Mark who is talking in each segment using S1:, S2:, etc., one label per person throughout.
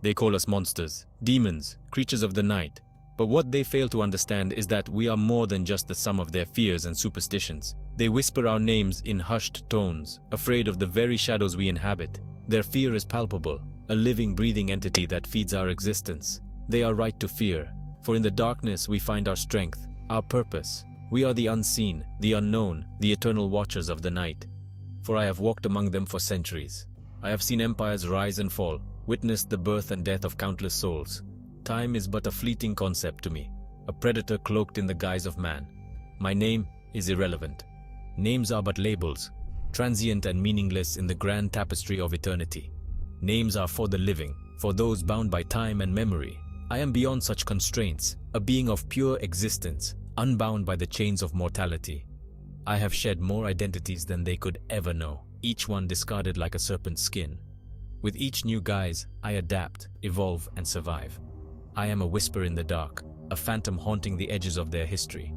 S1: They call us monsters, demons, creatures of the night. But what they fail to understand is that we are more than just the sum of their fears and superstitions. They whisper our names in hushed tones, afraid of the very shadows we inhabit. Their fear is palpable, a living, breathing entity that feeds our existence. They are right to fear, for in the darkness we find our strength, our purpose. We are the unseen, the unknown, the eternal watchers of the night. For I have walked among them for centuries. I have seen empires rise and fall, witnessed the birth and death of countless souls. Time is but a fleeting concept to me, a predator cloaked in the guise of man. My name is irrelevant. Names are but labels, transient and meaningless in the grand tapestry of eternity. Names are for the living, for those bound by time and memory. I am beyond such constraints, a being of pure existence, unbound by the chains of mortality. I have shed more identities than they could ever know, each one discarded like a serpent's skin. With each new guise, I adapt, evolve, and survive. I am a whisper in the dark, a phantom haunting the edges of their history.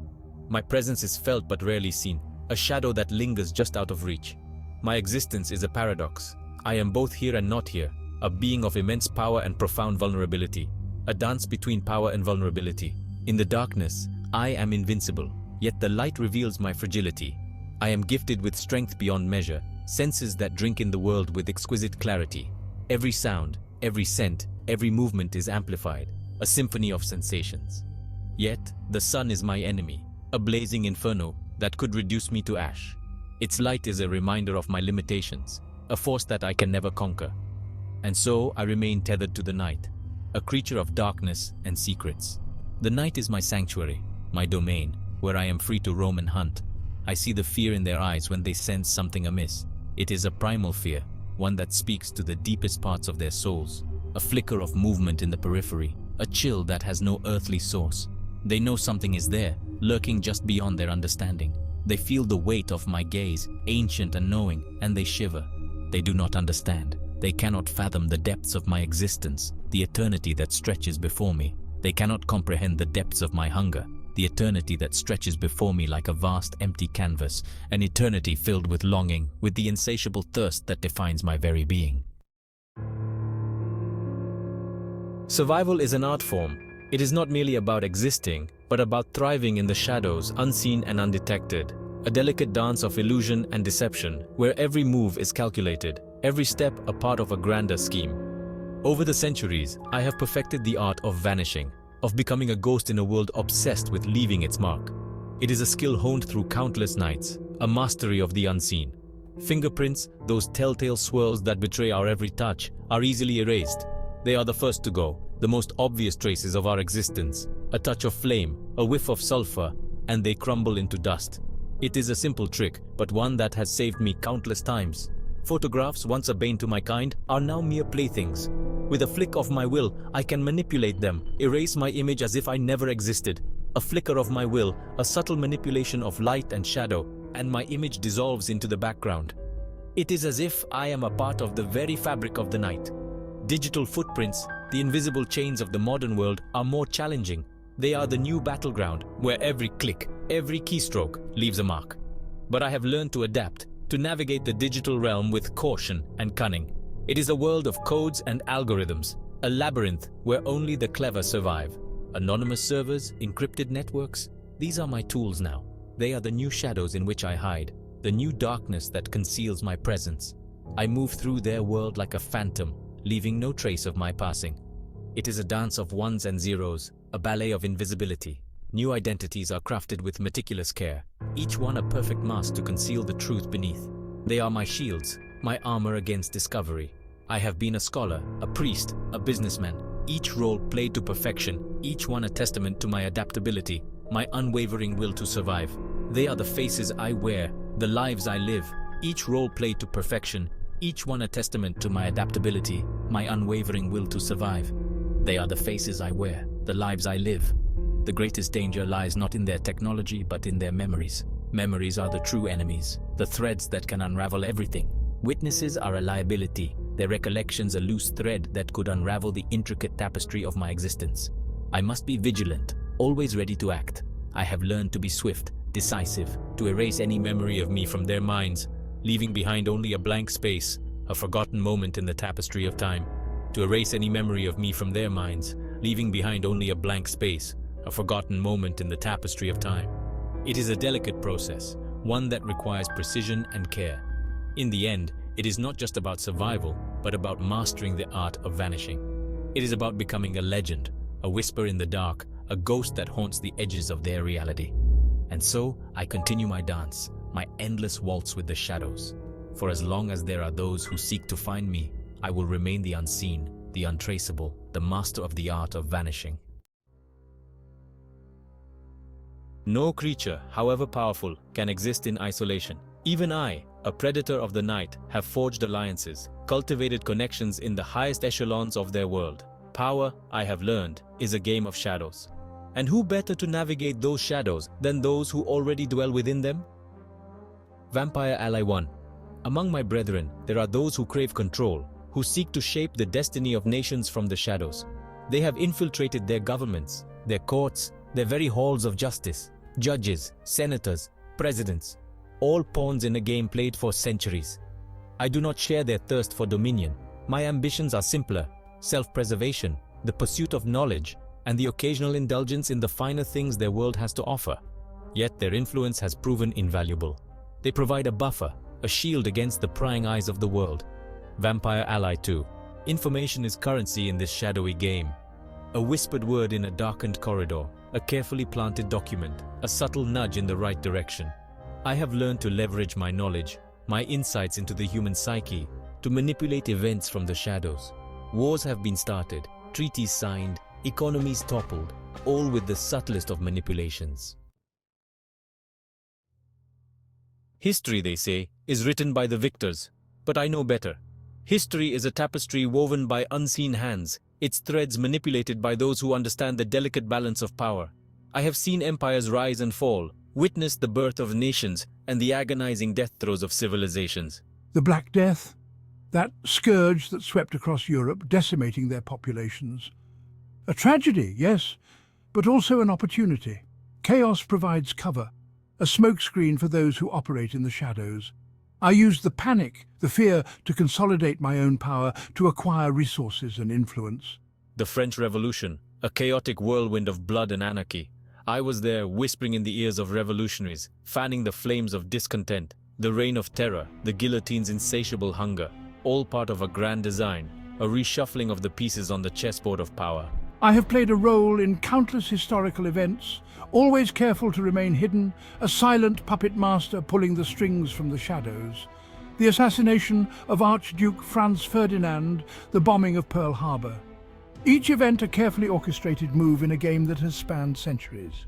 S1: My presence is felt but rarely seen, a shadow that lingers just out of reach. My existence is a paradox. I am both here and not here, a being of immense power and profound vulnerability, a dance between power and vulnerability. In the darkness, I am invincible, yet the light reveals my fragility. I am gifted with strength beyond measure, senses that drink in the world with exquisite clarity. Every sound, every scent, every movement is amplified, a symphony of sensations. Yet, the sun is my enemy, a blazing inferno that could reduce me to ash. Its light is a reminder of my limitations, a force that I can never conquer. And so I remain tethered to the night, a creature of darkness and secrets. The night is my sanctuary, my domain, where I am free to roam and hunt. I see the fear in their eyes when they sense something amiss. It is a primal fear, one that speaks to the deepest parts of their souls, a flicker of movement in the periphery, a chill that has no earthly source. They know something is there, lurking just beyond their understanding. They feel the weight of my gaze, ancient and knowing, and they shiver. They do not understand. They cannot fathom the depths of my existence, the eternity that stretches before me. They cannot comprehend the depths of my hunger, the eternity that stretches before me like a vast empty canvas, an eternity filled with longing, with the insatiable thirst that defines my very being. Survival is an art form. It is not merely about existing, but about thriving in the shadows, unseen and undetected. A delicate dance of illusion and deception, where every move is calculated, every step a part of a grander scheme. Over the centuries, I have perfected the art of vanishing, of becoming a ghost in a world obsessed with leaving its mark. It is a skill honed through countless nights, a mastery of the unseen. Fingerprints, those telltale swirls that betray our every touch, are easily erased. They are the first to go, the most obvious traces of our existence. A touch of flame, a whiff of sulfur, and they crumble into dust. It is a simple trick, but one that has saved me countless times. Photographs, once a bane to my kind, are now mere playthings. With a flick of my will, I can manipulate them, erase my image as if I never existed. A flicker of my will, a subtle manipulation of light and shadow, and my image dissolves into the background. It is as if I am a part of the very fabric of the night. Digital footprints, the invisible chains of the modern world, are more challenging. They are the new battleground, where every click, every keystroke leaves a mark. But I have learned to adapt, to navigate the digital realm with caution and cunning. It is a world of codes and algorithms, a labyrinth where only the clever survive. Anonymous servers, encrypted networks, these are my tools now. They are the new shadows in which I hide, the new darkness that conceals my presence. I move through their world like a phantom, leaving no trace of my passing. It is a dance of ones and zeros, a ballet of invisibility. New identities are crafted with meticulous care, each one a perfect mask to conceal the truth beneath. They are my shields, my armor against discovery. I have been a scholar, a priest, a businessman, each role played to perfection, each one a testament to my adaptability, my unwavering will to survive. They are the faces I wear, the lives I live, each role played to perfection, each one a testament to my adaptability, my unwavering will to survive. They are the faces I wear, the lives I live. The greatest danger lies not in their technology but in their memories. Memories are the true enemies, the threads that can unravel everything. Witnesses are a liability, their recollections a loose thread that could unravel the intricate tapestry of my existence. I must be vigilant, always ready to act. I have learned to be swift, decisive, to erase any memory of me from their minds, leaving behind only a blank space, a forgotten moment in the tapestry of time. to erase any memory of me from their minds, leaving behind only a blank space, a forgotten moment in the tapestry of time. It is a delicate process, one that requires precision and care. In the end, it is not just about survival, but about mastering the art of vanishing. It is about becoming a legend, a whisper in the dark, a ghost that haunts the edges of their reality. And so, I continue my dance, my endless waltz with the shadows. For as long as there are those who seek to find me, I will remain the unseen, the untraceable, the master of the art of vanishing. No creature, however powerful, can exist in isolation. Even I, a predator of the night, have forged alliances, cultivated connections in the highest echelons of their world. Power, I have learned, is a game of shadows. And who better to navigate those shadows than those who already dwell within them? Vampire Ally 1. Among my brethren, there are those who crave control, who seek to shape the destiny of nations from the shadows. They have infiltrated their governments, their courts, their very halls of justice, judges, senators, presidents, all pawns in a game played for centuries. I do not share their thirst for dominion. My ambitions are simpler: self-preservation, the pursuit of knowledge, and the occasional indulgence in the finer things their world has to offer. Yet their influence has proven invaluable. They provide a buffer, a shield against the prying eyes of the world. Vampire Ally 2. Information is currency in this shadowy game. A whispered word in a darkened corridor, a carefully planted document, a subtle nudge in the right direction. I have learned to leverage my knowledge, my insights into the human psyche, to manipulate events from the shadows. Wars have been started, treaties signed, economies toppled, all with the subtlest of manipulations. History, they say, is written by the victors, but I know better. History is a tapestry woven by unseen hands, its threads manipulated by those who understand the delicate balance of power. I have seen empires rise and fall, witnessed the birth of nations and the agonizing death throes of civilizations.
S2: The Black Death, that scourge that swept across Europe, decimating their populations. A tragedy, yes, but also an opportunity. Chaos provides cover, a smokescreen for those who operate in the shadows. I used the panic, the fear, to consolidate my own power, to acquire resources and influence.
S1: The French Revolution, a chaotic whirlwind of blood and anarchy. I was there, whispering in the ears of revolutionaries, fanning the flames of discontent. The Reign of Terror, the guillotine's insatiable hunger, all part of a grand design, a reshuffling of the pieces on the chessboard of power.
S2: I have played a role in countless historical events, always careful to remain hidden, a silent puppet master pulling the strings from the shadows. The assassination of Archduke Franz Ferdinand, the bombing of Pearl Harbor. Each event a carefully orchestrated move in a game that has spanned centuries.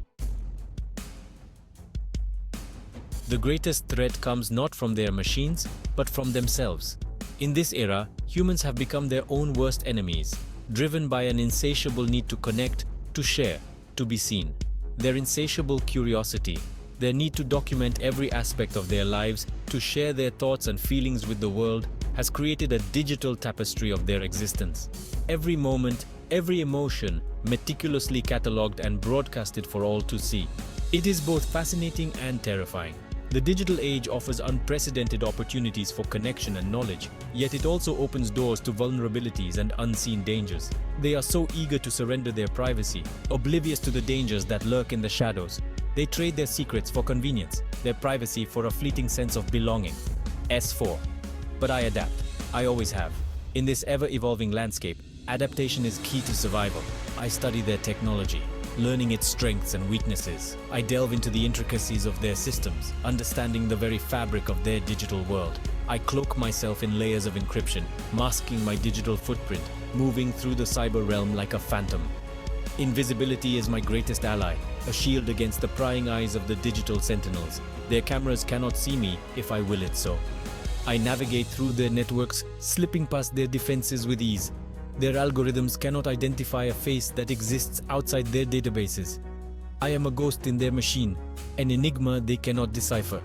S1: The greatest threat comes not from their machines, but from themselves. In this era, humans have become their own worst enemies, driven by an insatiable need to connect, to share, to be seen. Their insatiable curiosity, their need to document every aspect of their lives, to share their thoughts and feelings with the world, has created a digital tapestry of their existence. Every moment, every emotion, meticulously catalogued and broadcasted for all to see. It is both fascinating and terrifying. The digital age offers unprecedented opportunities for connection and knowledge, yet it also opens doors to vulnerabilities and unseen dangers. They are so eager to surrender their privacy, oblivious to the dangers that lurk in the shadows. They trade their secrets for convenience, their privacy for a fleeting sense of belonging. S4. But I adapt. I always have. In this ever-evolving landscape, adaptation is key to survival. I study their technology, learning its strengths and weaknesses. I delve into the intricacies of their systems, understanding the very fabric of their digital world. I cloak myself in layers of encryption, masking my digital footprint, moving through the cyber realm like a phantom. Invisibility is my greatest ally, a shield against the prying eyes of the digital sentinels. Their cameras cannot see me if I will it so. I navigate through their networks, slipping past their defenses with ease. Their algorithms cannot identify a face that exists outside their databases. I am a ghost in their machine, an enigma they cannot decipher.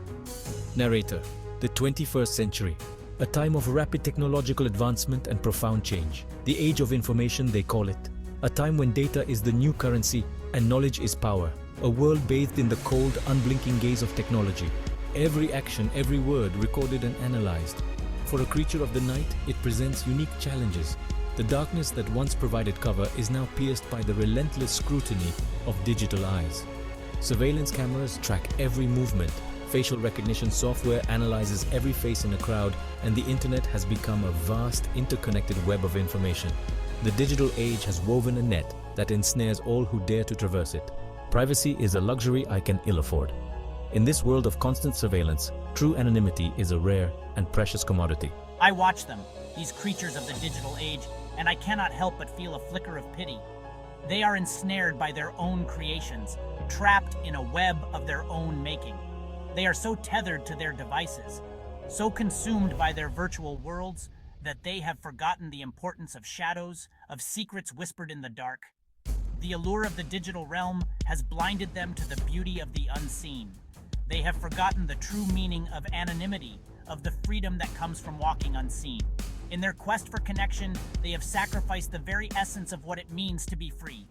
S1: Narrator. The 21st century. A time of rapid technological advancement and profound change. The age of information, they call it. A time when data is the new currency and knowledge is power. A world bathed in the cold, unblinking gaze of technology. Every action, every word recorded and analyzed. For a creature of the night, it presents unique challenges. The darkness that once provided cover is now pierced by the relentless scrutiny of digital eyes. Surveillance cameras track every movement, facial recognition software analyzes every face in a crowd, and the internet has become a vast, interconnected web of information. The digital age has woven a net that ensnares all who dare to traverse it. Privacy is a luxury I can ill afford. In this world of constant surveillance, true anonymity is a rare and precious commodity.
S3: I watch them, these creatures of the digital age, and I cannot help but feel a flicker of pity. They are ensnared by their own creations, trapped in a web of their own making. They are so tethered to their devices, so consumed by their virtual worlds, that they have forgotten the importance of shadows, of secrets whispered in the dark. The allure of the digital realm has blinded them to the beauty of the unseen. They have forgotten the true meaning of anonymity, of the freedom that comes from walking unseen. In their quest for connection, they have sacrificed the very essence of what it means to be free.